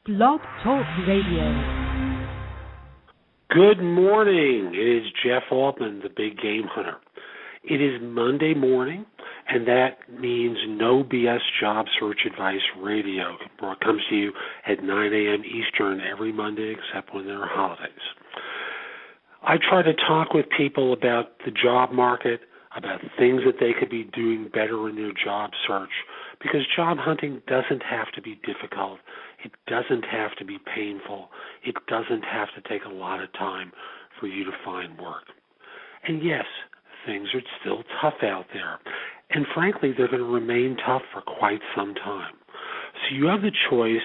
Blog Talk Radio. Good morning. It is Jeff Altman, the Big Game Hunter. It is Monday morning, and that means No BS Job Search Advice Radio. It comes to you at 9 a.m. Eastern every Monday except when there are holidays. I try to talk with people about the job market, about things that they could be doing better in their job search, because job hunting doesn't have to be difficult. It doesn't have to be painful. It doesn't have to take a lot of time for you to find work. And yes, things are still tough out there. And frankly, they're going to remain tough for quite some time. So you have the choice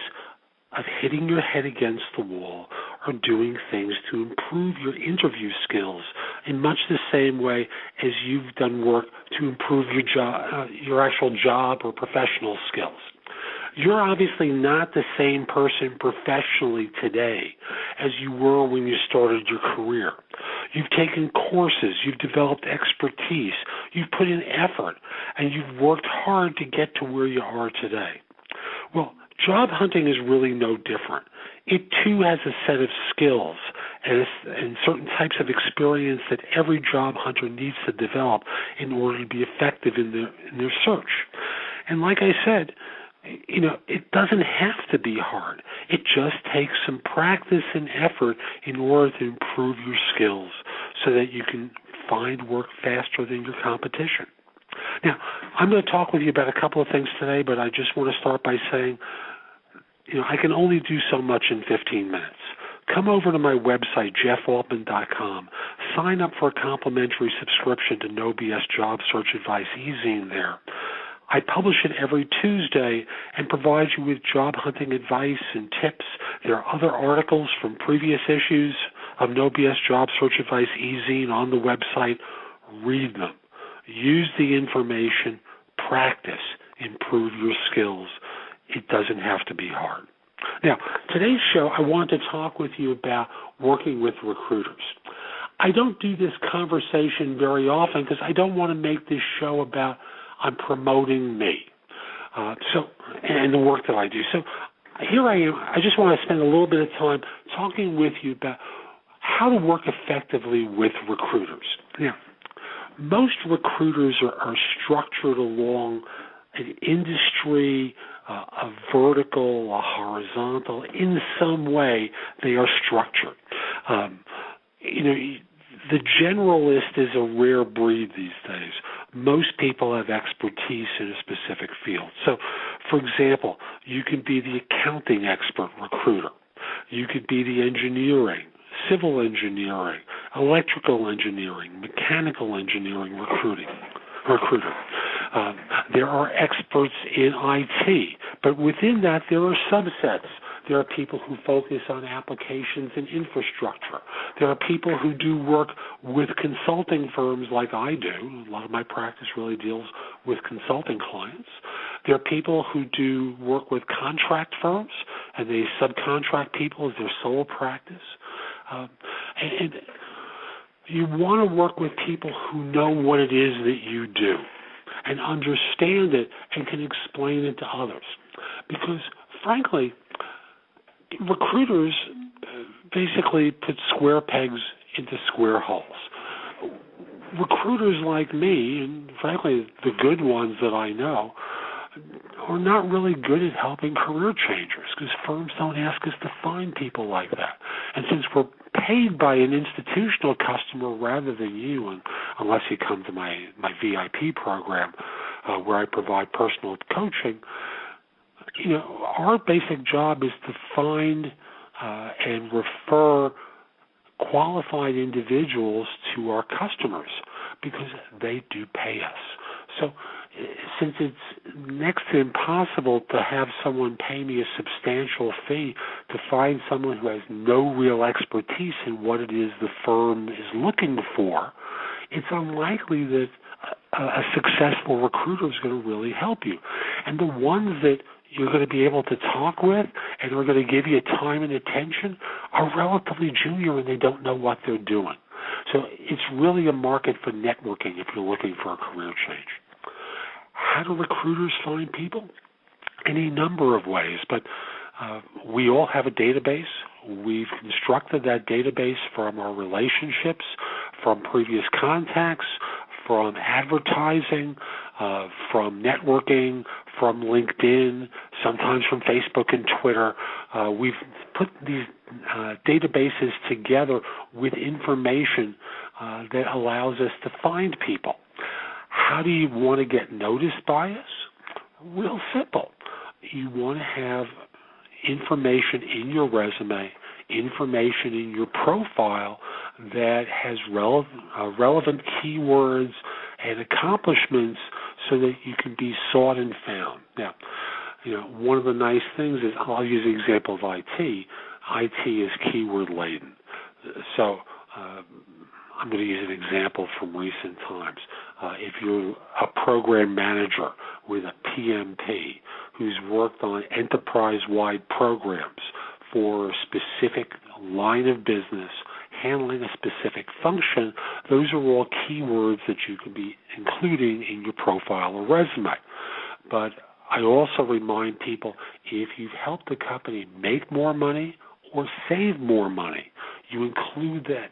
of hitting your head against the wall or doing things to improve your interview skills in much the same way as you've done work to improve your job, your actual job or professional skills. You're obviously not the same person professionally today as you were when you started your career. You've taken courses, you've developed expertise, you've put in effort, and you've worked hard to get to where you are today. Well, job hunting is really no different. It, too, has a set of skills and certain types of experience that every job hunter needs to develop in order to be effective in their search. And like I said, it doesn't have to be hard. It just takes some practice and effort in order to improve your skills so that you can find work faster than your competition. Now, I'm going to talk with you about a couple of things today, but I just want to start by saying, I can only do so much in 15 minutes. Come over to my website, jeffaltman.com. Sign up for a complimentary subscription to No BS Job Search Advice e-zine there. I publish it every Tuesday and provide you with job hunting advice and tips. There are other articles from previous issues of No BS Job Search Advice e-zine on the website. Read them. Use the information. Practice. Improve your skills. It doesn't have to be hard. Now, today's show, I want to talk with you about working with recruiters. I don't do this conversation very often because I don't want to make this show about I'm promoting me and the work that I do. So here I am. I just want to spend a little bit of time talking with you about how to work effectively with recruiters. Now, most recruiters are structured along an industry, a vertical, a horizontal. In some way, they are structured. The generalist is a rare breed these days. Most people have expertise in a specific field. So, for example, you could be the accounting expert recruiter. You could be the engineering, civil engineering, electrical engineering, mechanical engineering recruiter. There are experts in IT, but within that there are subsets. There are people who focus on applications and infrastructure. There are people who do work with consulting firms like I do. A lot of my practice really deals with consulting clients. There are people who do work with contract firms, and they subcontract people as their sole practice. And you want to work with people who know what it is that you do and understand it and can explain it to others. Because, frankly, recruiters basically put square pegs into square holes. Recruiters like me, and frankly the good ones that I know, are not really good at helping career changers because firms don't ask us to find people like that. And since we're paid by an institutional customer rather than you, and unless you come to my VIP program where I provide personal coaching, our basic job is to find and refer qualified individuals to our customers because they do pay us. So since it's next to impossible to have someone pay me a substantial fee to find someone who has no real expertise in what it is the firm is looking for, it's unlikely that a successful recruiter is going to really help you. And the ones that you're going to be able to talk with and are going to give you time and attention are relatively junior and they don't know what they're doing. So it's really a market for networking if you're looking for a career change. How do recruiters find people? Any number of ways, but We all have a database. We've constructed that database from our relationships, from previous contacts, from advertising, from networking, from LinkedIn, sometimes from Facebook and Twitter. We've put these databases together with information that allows us to find people. How do you want to get noticed by us? Real simple. You want to have information in your resume, information in your profile that has relevant keywords and accomplishments so that you can be sought and found. Now, one of the nice things is, I'll use the example of IT. IT is keyword laden. So I'm going to use an example from recent times. If you're a program manager with a PMP who's worked on enterprise-wide programs for a specific line of business, handling a specific function, those are all keywords that you can be including in your profile or resume. But I also remind people, if you've helped a company make more money or save more money, you include that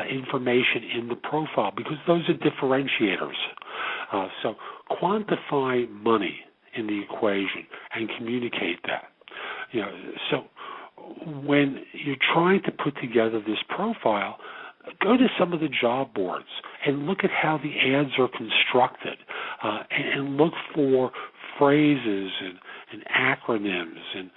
information in the profile because those are differentiators. So quantify money in the equation and communicate that. So when you're trying to put together this profile, go to some of the job boards and look at how the ads are constructed, and look for phrases and acronyms and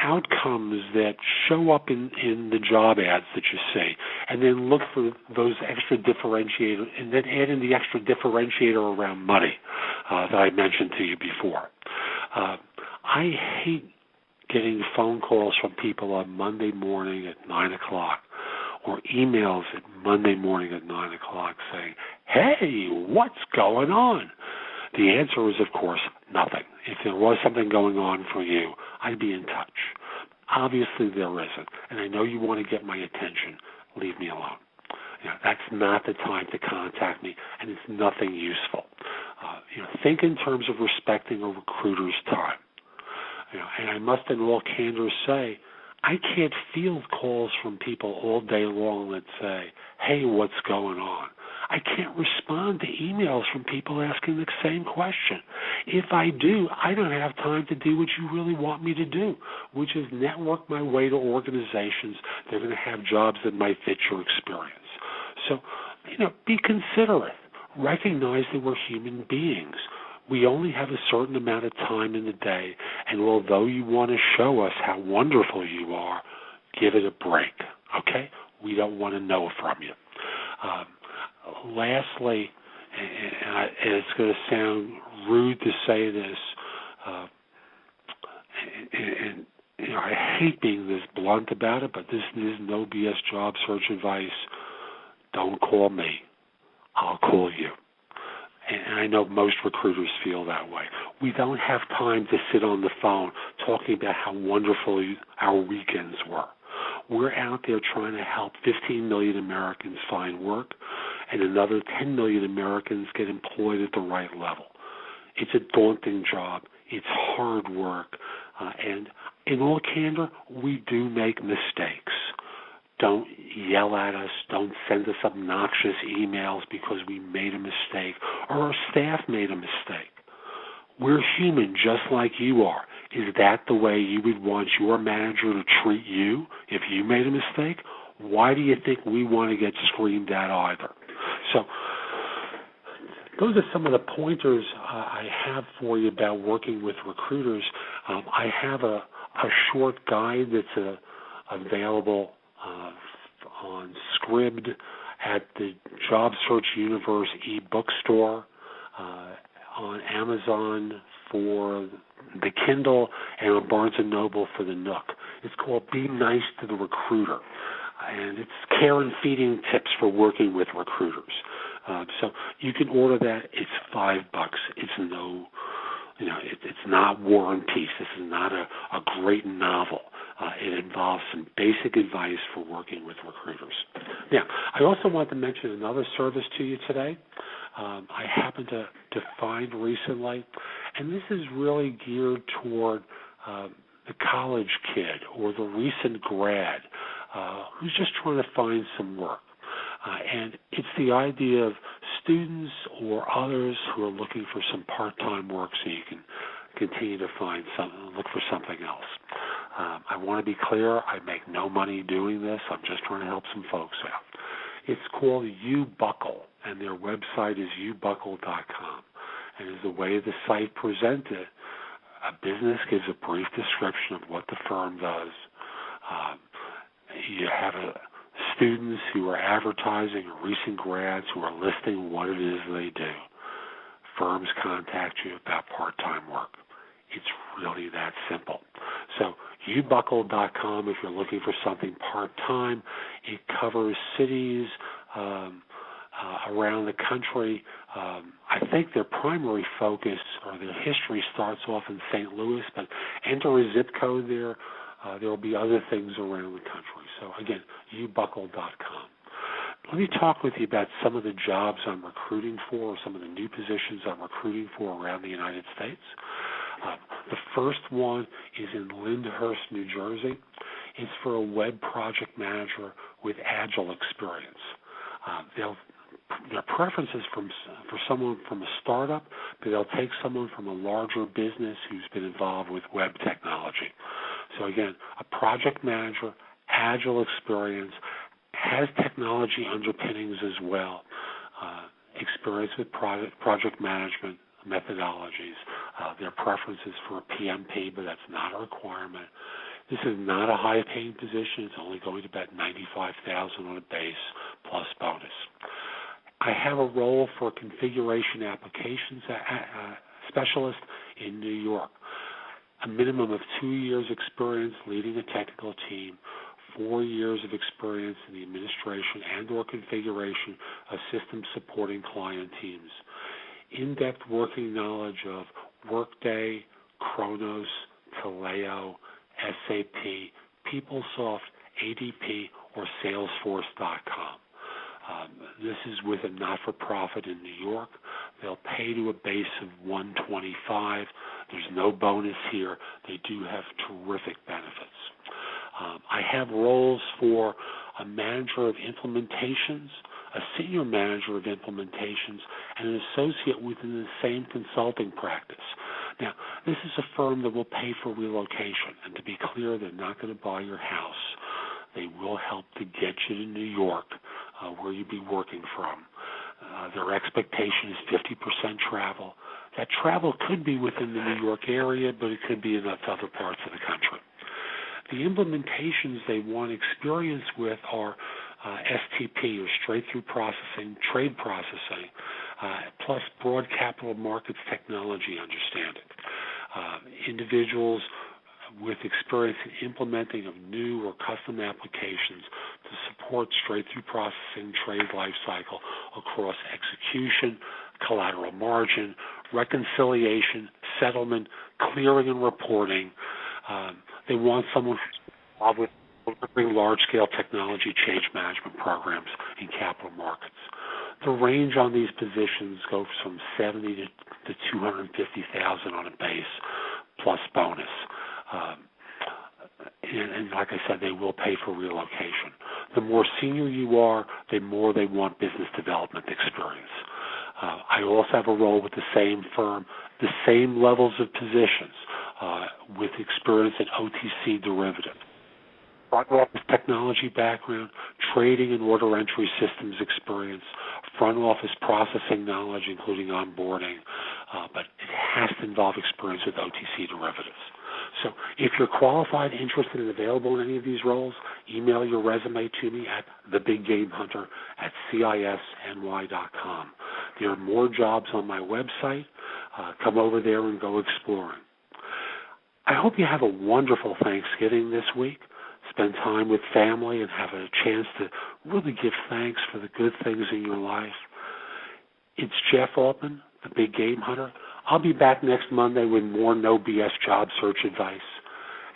outcomes that show up in the job ads that you see, and then look for those extra differentiators, and then add in the extra differentiator around money that I mentioned to you before. I hate getting phone calls from people on Monday morning at 9 o'clock or emails at Monday morning at 9 o'clock saying, hey, what's going on? The answer is, of course, nothing. If there was something going on for you, I'd be in touch. Obviously, there isn't, and I know you want to get my attention. Leave me alone. That's not the time to contact me, and it's nothing useful. Think in terms of respecting a recruiter's time. And I must in all candor say, I can't field calls from people all day long that say, hey, what's going on? I can't respond to emails from people asking the same question. If I do, I don't have time to do what you really want me to do, which is network my way to organizations that are going to have jobs that might fit your experience. So, be considerate. Recognize that we're human beings. We only have a certain amount of time in the day, and although you want to show us how wonderful you are, give it a break, okay? We don't want to know from you. Lastly, and it's going to sound rude to say this, and I hate being this blunt about it, but this is no BS job search advice. Don't call me. I'll call you. And I know most recruiters feel that way. We don't have time to sit on the phone talking about how wonderful our weekends were. We're out there trying to help 15 million Americans find work and another 10 million Americans get employed at the right level. It's a daunting job. It's hard work. And in all candor, we do make mistakes. Don't yell at us. Don't send us obnoxious emails because we made a mistake or our staff made a mistake. We're human just like you are. Is that the way you would want your manager to treat you if you made a mistake? Why do you think we want to get screamed at either? So those are some of the pointers I have for you about working with recruiters. I have a short guide that's available on Scribd at the Job Search Universe e-book store, on Amazon for the Kindle, and on Barnes & Noble for the Nook. It's called Be Nice to the Recruiter, and it's care and feeding tips for working with recruiters. So you can order that. It's $5. It's no, it's not War and Peace. This is not a great novel. It involves some basic advice for working with recruiters. Now, I also want to mention another service to you today. I happened to find recently, and this is really geared toward the college kid or the recent grad who's just trying to find some work. And it's the idea of students or others who are looking for some part-time work so you can continue to look for something else. I want to be clear, I make no money doing this. I'm just trying to help some folks out. It's called uBuckle, and their website is ubuckle.com. And as the way the site presents it, a business gives a brief description of what the firm does. You have students who are advertising or recent grads who are listing what it is they do. Firms contact you about part-time work. It's really that simple. So ubuckle.com if you're looking for something part-time. It covers cities around the country. I think their primary focus or their history starts off in St. Louis, but enter a zip code there. There will be other things around the country. So again, ubuckle.com. Let me talk with you about some of the jobs I'm recruiting for, or some of the new positions I'm recruiting for around the United States. The first one is in Lyndhurst, New Jersey. It's for a web project manager with Agile experience. Their preference is for someone from a startup, but they'll take someone from a larger business who's been involved with web technology. So again, a project manager, Agile experience, has technology underpinnings as well, experience with project management methodologies. Their preference is for a PMP, but that's not a requirement. This is not a high-paying position. It's only going to about $95,000 on a base plus bonus. I have a role for configuration applications specialist in New York. A minimum of 2 years experience leading a technical team, 4 years of experience in the administration and or configuration of systems supporting client teams. In-depth working knowledge of Workday, Kronos, Taleo, SAP, PeopleSoft, ADP, or Salesforce.com. This is with a not-for-profit in New York. They'll pay to a base of $125. There's no bonus here. They do have terrific benefits. I have roles for a manager of implementations, a senior manager of implementations, and an associate within the same consulting practice. Now, this is a firm that will pay for relocation, and to be clear, they're not going to buy your house. They will help to get you to New York, where you'll be working from. Their expectation is 50% travel. That travel could be within the New York area, but it could be in other parts of the country. The implementations they want experience with are STP, or straight-through processing, trade processing, plus broad capital markets technology understanding. Individuals with experience in implementing of new or custom applications to support straight-through processing trade lifecycle across execution, collateral margin, reconciliation, settlement, clearing and reporting. They want someone involved with delivering large-scale technology change management programs in capital markets. The range on these positions goes from $70,000 to $250,000 on a base plus bonus. And like I said, they will pay for relocation. The more senior you are, the more they want business development experience. I also have a role with the same firm, the same levels of positions, with experience in OTC derivatives. Front office technology background, trading and order entry systems experience, front office processing knowledge, including onboarding, but it has to involve experience with OTC derivatives. So if you're qualified, interested, and available in any of these roles, email your resume to me at thebiggamehunter@cisny.com. There are more jobs on my website. Come over there and go exploring. I hope you have a wonderful Thanksgiving this week. Spend time with family and have a chance to really give thanks for the good things in your life. It's Jeff Altman, the Big Game Hunter. I'll be back next Monday with more no BS job search advice,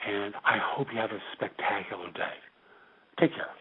and I hope you have a spectacular day. Take care.